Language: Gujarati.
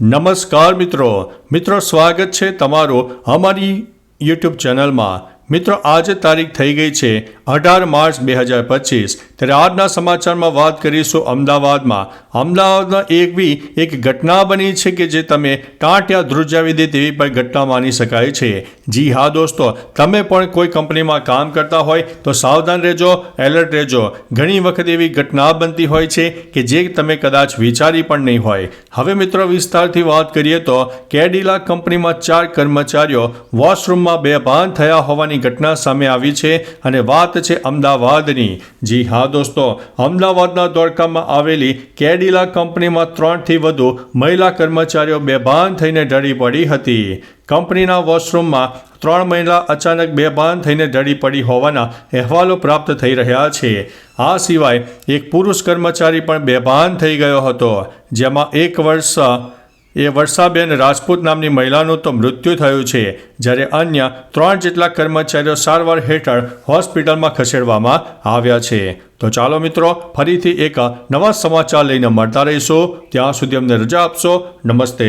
નમસ્કાર મિત્રો સ્વાગત છે તમારું અમારી યુટ્યુબ ચેનલમાં। મિત્રો આજે તારીખ થઈ ગઈ છે 18 માર્ચ 2025। ત્યારે આજના સમાચારમાં વાત કરીશું અમદાવાદમાં એક ઘટના બની છે કે જે તમે ટાંટિયા ધ્રુજાવી દે તેવી પણ ઘટના માની શકાય છે। જી હા દોસ્તો, તમે પણ કોઈ કંપનીમાં કામ કરતા હોય તો સાવધાન રહેજો, એલર્ટ રહેજો। ઘણી વખત એવી ઘટના બનતી હોય છે કે જે તમે કદાચ વિચારી પણ નહીં હોય। હવે મિત્રો વિસ્તારથી વાત કરીએ તો કેડિલા કંપનીમાં 4 કર્મચારીઓ વોશરૂમમાં બેભાન થયા હોવાની ઘટના સામે આવી છે અને વાત છે અમદાવાદની। જી હા દોસ્તો, અમદાવાદના ધોળકામાં આવેલી કેડિલા કંપનીમાં 3 થી વધુ મહિલા કર્મચારીઓ બેભાન થઈને ઢળી પડી હતી। કંપનીના વોશરૂમમાં 3 મહિલા અચાનક બેભાન થઈને ઢળી પડી હોવાના અહેવાલો પ્રાપ્ત થઈ રહ્યા છે। આ સિવાય એક પુરુષ કર્મચારી પણ બેભાન થઈ ગયો હતો, જેમાં વર્ષાબેન રાજપૂત નામની મહિલાનું તો મૃત્યુ થયું છે, જ્યારે અન્ય 3 જેટલા કર્મચારીઓ સારવાર હેઠળ હોસ્પિટલમાં ખસેડવામાં આવ્યા છે। તો ચાલો મિત્રો, ફરીથી એક નવા સમાચાર લઈને મળતા રહીશું। ત્યાં સુધી અમને રજા આપશો। નમસ્તે।